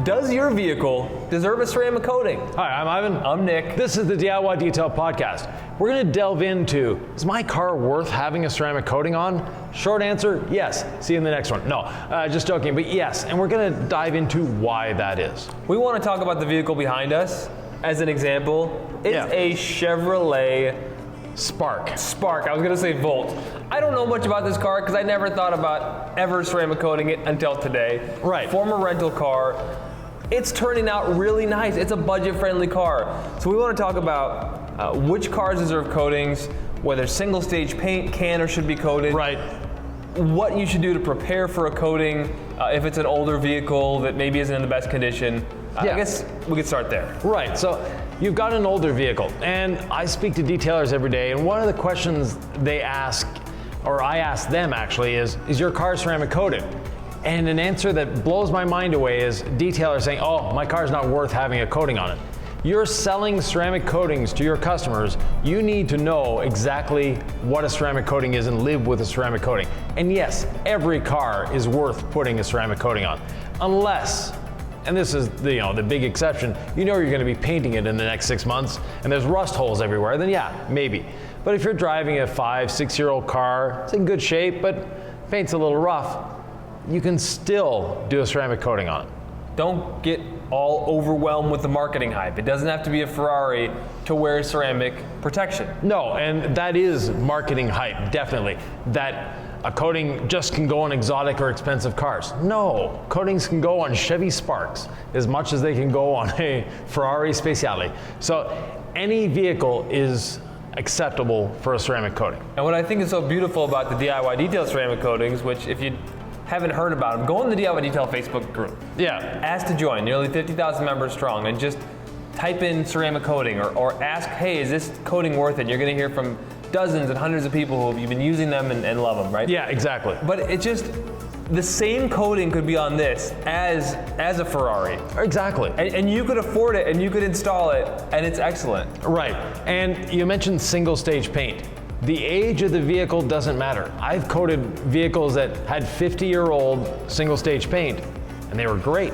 Does your vehicle deserve a ceramic coating? Hi, I'm Ivan. I'm Nick. This is the DIY Detail Podcast. We're going to delve into, is my car worth having a ceramic coating on? Short answer, yes. See you in the next one. No, just joking, but yes. And we're going to dive into why that is. We want to talk about the vehicle behind us. As an example, it's a Chevrolet Spark. I was going to say Volt. I don't know much about this car because I never thought about ever ceramic coating it until today. Right. Former rental car. It's turning out really nice. It's a budget-friendly car. So we want to talk about which cars deserve coatings, whether single-stage paint can or should be coated. Right. What you should do to prepare for a coating if it's an older vehicle that maybe isn't in the best condition. I guess we could start there. Right, so you've got an older vehicle, and I speak to detailers every day, and one of the questions they ask, or I ask them actually, is your car ceramic coated? And an answer that blows my mind away is detailers saying, oh, my car's not worth having a coating on it. You're selling ceramic coatings to your customers. You need to know exactly what a ceramic coating is and live with a ceramic coating. And yes, every car is worth putting a ceramic coating on, unless, and this is the big exception, you're going to be painting it in the next 6 months and there's rust holes everywhere, then yeah, maybe. But if you're driving a 5-6-year-old car, it's in good shape, but paint's a little rough, you can still do a ceramic coating on it. Don't get all overwhelmed with the marketing hype. It doesn't have to be a Ferrari to wear ceramic protection. No, and that is marketing hype, definitely. That a coating just can go on exotic or expensive cars. No, coatings can go on Chevy Sparks as much as they can go on a Ferrari Speciale. So any vehicle is acceptable for a ceramic coating. And what I think is so beautiful about the DIY Detail ceramic coatings, which if you haven't heard about them, go in the DIY Detail Facebook group. Yeah. Ask to join, nearly 50,000 members strong, and just type in ceramic coating or ask, hey, is this coating worth it? You're gonna hear from dozens and hundreds of people who have been using them and love them, right? Yeah, exactly. But it just, the same coating could be on this as a Ferrari. Exactly. And you could afford it and you could install it and it's excellent. Right, and you mentioned single stage paint. The age of the vehicle doesn't matter. I've coated vehicles that had 50-year-old single stage paint and they were great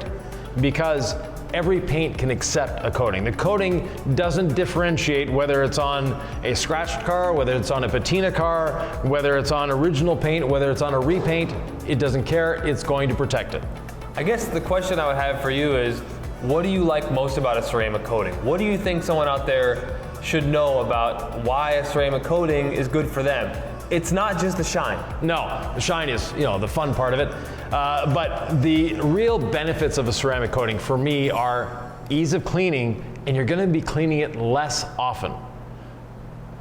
because every paint can accept a coating. The coating doesn't differentiate whether it's on a scratched car, whether it's on a patina car, whether it's on original paint, whether it's on a repaint. It doesn't care, it's going to protect it. I guess the question I would have for you is, what do you like most about a ceramic coating? What do you think someone out there should know about why a ceramic coating is good for them? It's not just the shine. No, the shine is, the fun part of it. But the real benefits of a ceramic coating for me are ease of cleaning, and you're gonna be cleaning it less often.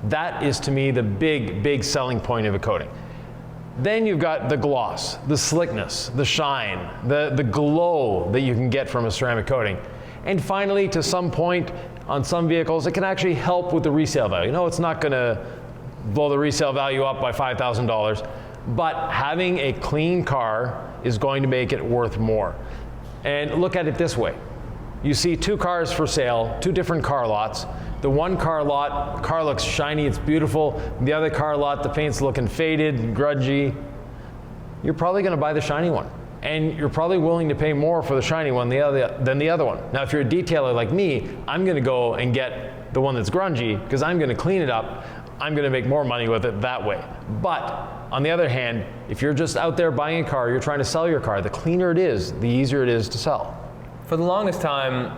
That is to me the big selling point of a coating. Then you've got the gloss, the slickness, the shine, the glow that you can get from a ceramic coating. And finally, to some point, on some vehicles, it can actually help with the resale value. It's not gonna blow the resale value up by $5,000, but having a clean car is going to make it worth more. And look at it this way. You see two cars for sale, two different car lots. The one car lot, car looks shiny, it's beautiful. The other car lot, the paint's looking faded, grungy. You're probably gonna buy the shiny one. And you're probably willing to pay more for the shiny one than the other one. Now, if you're a detailer like me, I'm gonna go and get the one that's grungy because I'm gonna clean it up. I'm gonna make more money with it that way. But on the other hand, if you're just out there buying a car, you're trying to sell your car, the cleaner it is, the easier it is to sell. For the longest time,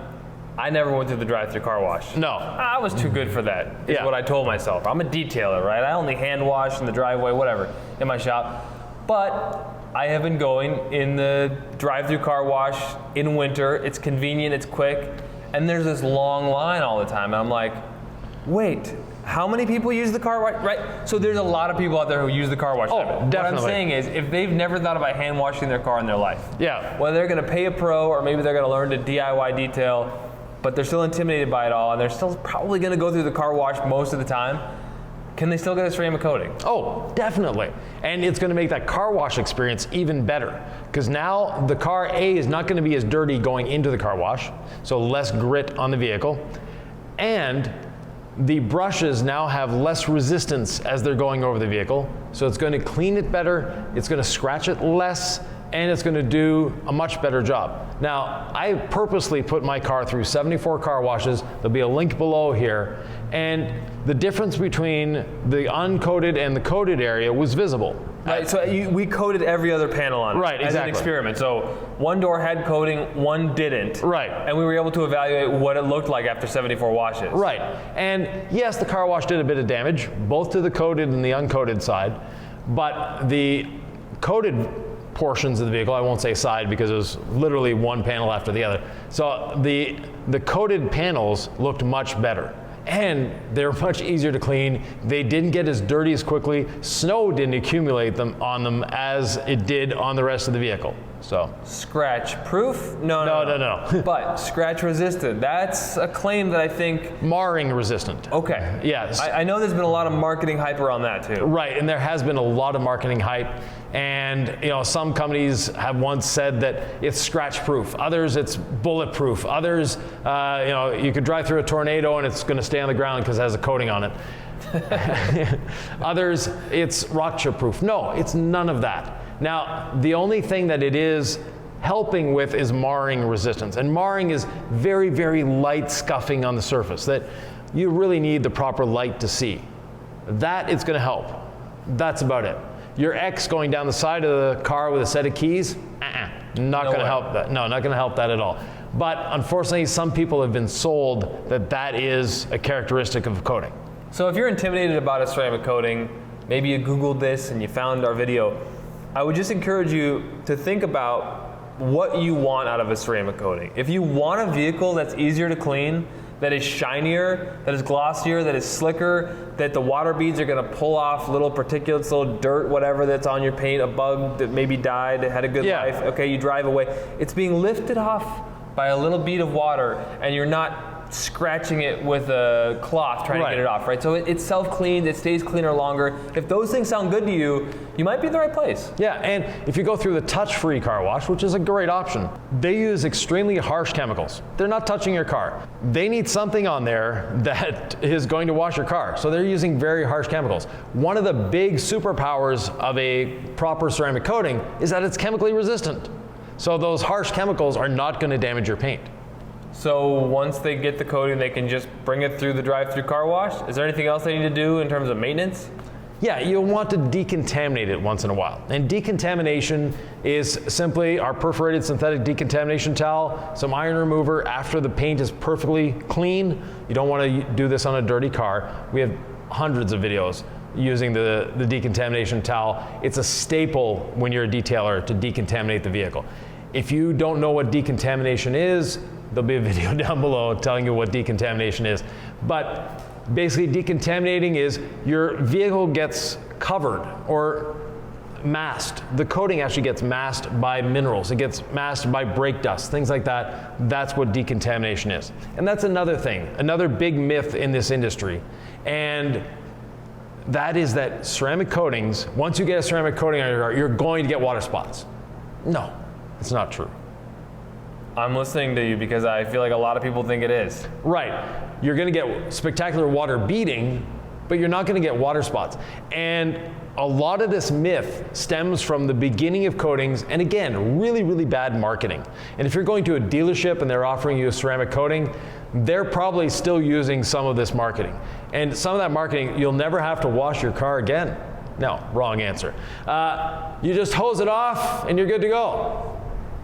I never went through the drive-through car wash. No. I was too good for that, is what I told myself. I'm a detailer, right? I only hand wash in the driveway, whatever, in my shop. But I have been going in the drive-through car wash in winter. It's convenient, it's quick, and there's this long line all the time. And I'm like, wait, how many people use the car wash? Right? So there's a lot of people out there who use the car wash. Oh, definitely. What I'm saying is, if they've never thought about hand washing their car in their life, whether they're gonna pay a pro or maybe they're gonna learn to DIY detail, but they're still intimidated by it all, and they're still probably gonna go through the car wash most of the time, can they still get a ceramic coating? Oh, definitely. And it's gonna make that car wash experience even better. Because now the car A is not gonna be as dirty going into the car wash, so less grit on the vehicle. And the brushes now have less resistance as they're going over the vehicle, so it's gonna clean it better, it's gonna scratch it less, and it's going to do a much better job. Now, I purposely put my car through 74 car washes. There'll be a link below here, and the difference between the uncoated and the coated area was visible. Right, so we coated every other panel on it right, as exactly. an experiment. So one door had coating, one didn't. Right. And we were able to evaluate what it looked like after 74 washes. Right. And yes, the car wash did a bit of damage, both to the coated and the uncoated side, but the coated portions of the vehicle, I won't say side because it was literally one panel after the other. So the coated panels looked much better. And they're much easier to clean. They didn't get as dirty as quickly. Snow didn't accumulate on them as it did on the rest of the vehicle. So scratch proof? No. But scratch resistant. That's a claim that I think marring resistant. Okay. Yes. I know there's been a lot of marketing hype around that too. Right, and there has been a lot of marketing hype. And some companies have once said that it's scratch proof. Others, it's bulletproof. Others, you could drive through a tornado and it's going to stay on the ground because it has a coating on it. Others, it's rock chip proof. No, it's none of that. Now, the only thing that it is helping with is marring resistance. And marring is very, very light scuffing on the surface that you really need the proper light to see. That is going to help. That's about it. Your X going down the side of the car with a set of keys, not going to help that. No, not going to help that at all. But unfortunately, some people have been sold that that is a characteristic of a coating. So if you're intimidated about a ceramic coating, maybe you Googled this and you found our video, I would just encourage you to think about what you want out of a ceramic coating. If you want a vehicle that's easier to clean, that is shinier, that is glossier, that is slicker, that the water beads are going to pull off little particulates, little dirt, whatever that's on your paint, a bug that maybe died, had a good life, okay, you drive away. It's being lifted off by a little bead of water, and you're not scratching it with a cloth trying to get it off, right? So it's self-cleaned, it stays cleaner longer. If those things sound good to you, you might be in the right place. Yeah, and if you go through the touch-free car wash, which is a great option, they use extremely harsh chemicals. They're not touching your car. They need something on there that is going to wash your car. So they're using very harsh chemicals. One of the big superpowers of a proper ceramic coating is that it's chemically resistant. So those harsh chemicals are not going to damage your paint. So once they get the coating, they can just bring it through the drive-through car wash? Is there anything else they need to do in terms of maintenance? Yeah, you'll want to decontaminate it once in a while. And decontamination is simply our perforated synthetic decontamination towel, some iron remover after the paint is perfectly clean. You don't want to do this on a dirty car. We have hundreds of videos using the decontamination towel. It's a staple when you're a detailer to decontaminate the vehicle. If you don't know what decontamination is, there'll be a video down below telling you what decontamination is. But basically decontaminating is your vehicle gets covered or masked. The coating actually gets masked by minerals. It gets masked by brake dust, things like that. That's what decontamination is. And that's another thing, another big myth in this industry. And that is that ceramic coatings, once you get a ceramic coating on your car, you're going to get water spots. No, it's not true. I'm listening to you because I feel like a lot of people think it is. Right. You're going to get spectacular water beading, but you're not going to get water spots. And a lot of this myth stems from the beginning of coatings, and again, really, really bad marketing. And if you're going to a dealership and they're offering you a ceramic coating, they're probably still using some of this marketing. And some of that marketing, you'll never have to wash your car again. No, wrong answer. You just hose it off and you're good to go.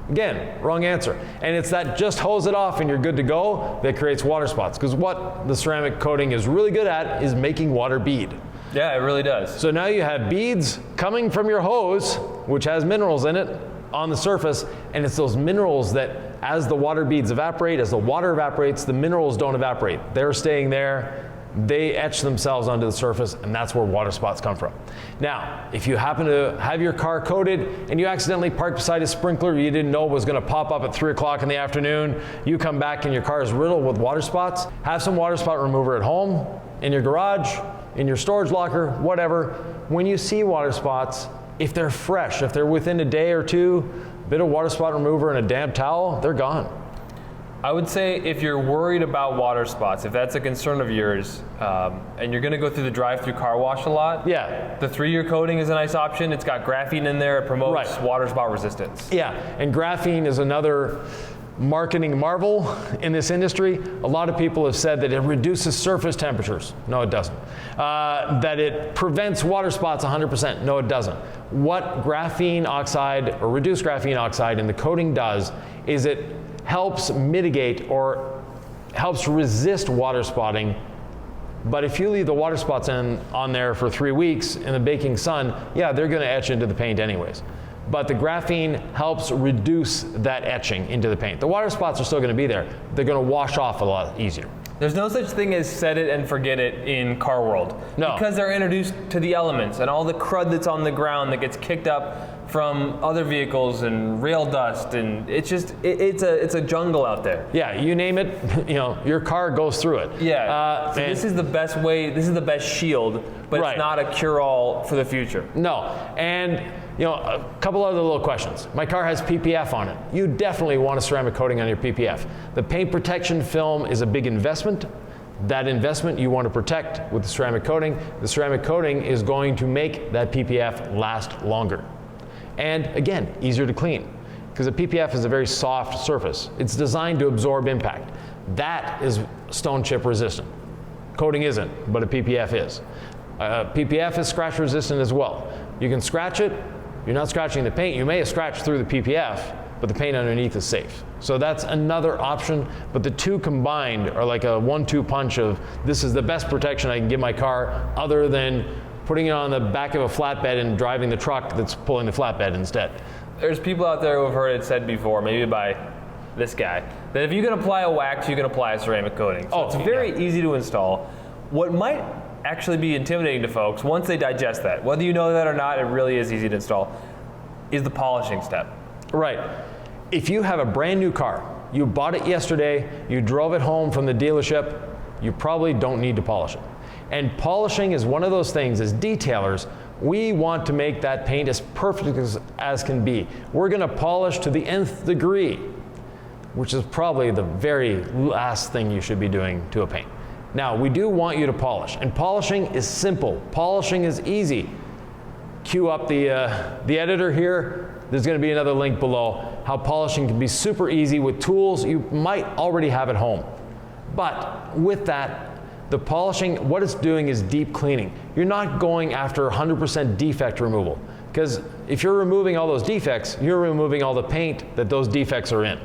Again, wrong answer. And it's that just hose it off and you're good to go that creates water spots. Because what the ceramic coating is really good at is making water bead. Yeah, it really does. So now you have beads coming from your hose, which has minerals in it, on the surface, and it's those minerals that as the water beads evaporate, as the water evaporates, the minerals don't evaporate. They're staying there. They etch themselves onto the surface, and that's where water spots come from. Now, if you happen to have your car coated and you accidentally parked beside a sprinkler you didn't know was going to pop up at 3 o'clock in the afternoon, you come back and your car is riddled with water spots, have some water spot remover at home, in your garage, in your storage locker, whatever. When you see water spots, if they're fresh, if they're within a day or two, a bit of water spot remover and a damp towel, they're gone. I would say if you're worried about water spots, if that's a concern of yours, and you're going to go through the drive-through car wash a lot, Yeah. the 3-year coating is a nice option. It's got graphene in there. It promotes Right. water spot resistance. Yeah, and graphene is another marketing marvel in this industry. A lot of people have said that it reduces surface temperatures. No, it doesn't. That it prevents water spots 100%. No, it doesn't. What graphene oxide or reduced graphene oxide in the coating does is it helps mitigate or helps resist water spotting. But if you leave the water spots on there for 3 weeks in the baking sun, yeah, they're going to etch into the paint anyways. But the graphene helps reduce that etching into the paint. The water spots are still going to be there. They're going to wash off a lot easier. There's no such thing as set it and forget it in car world. No. Because they're introduced to the elements and all the crud that's on the ground that gets kicked up from other vehicles and rail dust, and it's just it's a jungle out there. Yeah, you name it, your car goes through it. Yeah. So this is the best way. This is the best shield, but Right. it's not a cure-all for the future. No, and a couple other little questions. My car has PPF on it. You definitely want a ceramic coating on your PPF. The paint protection film is a big investment. That investment you want to protect with the ceramic coating. The ceramic coating is going to make that PPF last longer. And again, easier to clean, because the PPF is a very soft surface. It's designed to absorb impact. That is stone chip resistant. Coating isn't, but a PPF is. PPF is scratch resistant as well. You can scratch it, you're not scratching the paint. You may have scratched through the PPF, but the paint underneath is safe. So that's another option, but the two combined are like a 1-2 punch of this is the best protection I can give my car, other than putting it on the back of a flatbed and driving the truck that's pulling the flatbed instead. There's people out there who have heard it said before, maybe by this guy, that if you can apply a wax, you can apply a ceramic coating. So it's very easy to install. What might actually be intimidating to folks, once they digest that, whether you know that or not, it really is easy to install, is the polishing step. Right. If you have a brand new car, you bought it yesterday, you drove it home from the dealership, you probably don't need to polish it. And polishing is one of those things, as detailers, we want to make that paint as perfect as can be. We're going to polish to the nth degree, which is probably the very last thing you should be doing to a paint. Now, we do want you to polish, and polishing is simple. Polishing is easy. Cue up the editor here. There's going to be another link below, how polishing can be super easy with tools you might already have at home. But with that, the polishing, what it's doing is deep cleaning. You're not going after 100% defect removal, because if you're removing all those defects, you're removing all the paint that those defects are in.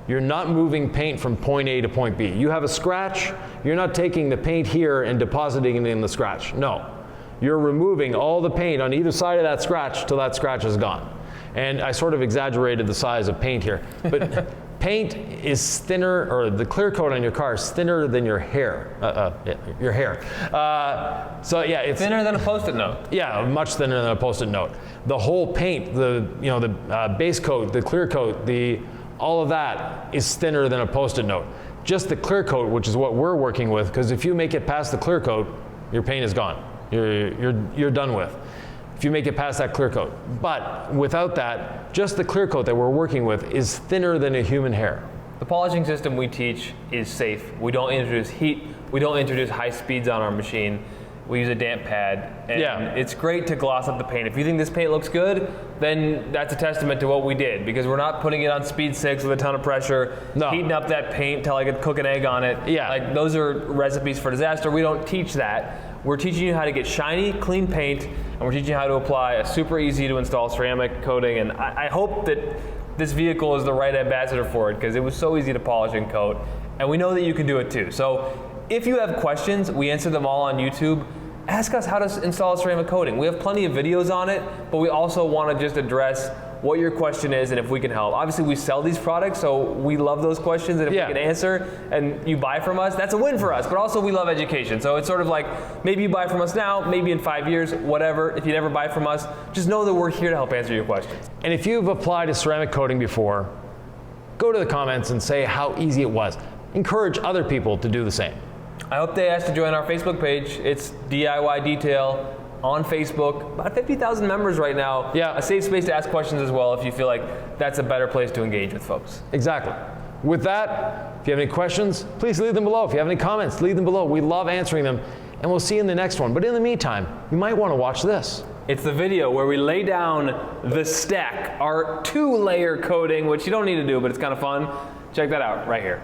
You're not moving paint from point A to point B. You have a scratch, you're not taking the paint here and depositing it in the scratch. No, you're removing all the paint on either side of that scratch till that scratch is gone. And I sort of exaggerated the size of paint here, but paint is thinner, or the clear coat on your car is thinner than your hair. Your hair. So yeah, it's thinner than a Post-it note. Yeah, much thinner than a Post-it note. The whole paint, the base coat, the clear coat, all of that is thinner than a Post-it note. Just the clear coat, which is what we're working with, because if you make it past the clear coat, your paint is gone. You're done with. If you make it past that clear coat. But without that, just the clear coat that we're working with is thinner than a human hair. The polishing system we teach is safe. We don't introduce heat. We don't introduce high speeds on our machine. We use a damp pad. And it's great to gloss up the paint. If you think this paint looks good, then that's a testament to what we did, because we're not putting it on speed 6 with a ton of pressure, heating up that paint till I could cook an egg on it. Yeah. Like, those are recipes for disaster. We don't teach that. We're teaching you how to get shiny, clean paint, and we're teaching you how to apply a super easy to install ceramic coating. And I hope that this vehicle is the right ambassador for it, because it was so easy to polish and coat. And we know that you can do it too. So if you have questions, we answer them all on YouTube. Ask us how to install ceramic coating. We have plenty of videos on it, but we also want to just address what your question is and if we can help. Obviously, we sell these products, so we love those questions, and if we can answer and you buy from us, that's a win for us. But also, we love education. So it's sort of like, maybe you buy from us now, maybe in 5 years, whatever. If you never buy from us, just know that we're here to help answer your questions. And if you've applied a ceramic coating before, go to the comments and say how easy it was. Encourage other people to do the same. I hope they ask to join our Facebook page. It's DIY Detail on Facebook. About 50,000 members right now. Yeah. A safe space to ask questions as well if you feel like that's a better place to engage with folks. Exactly. With that, if you have any questions, please leave them below. If you have any comments, leave them below. We love answering them, and we'll see you in the next one. But in the meantime, you might want to watch this. It's the video where we lay down the stack, our 2-layer coating, which you don't need to do, but it's kind of fun. Check that out right here.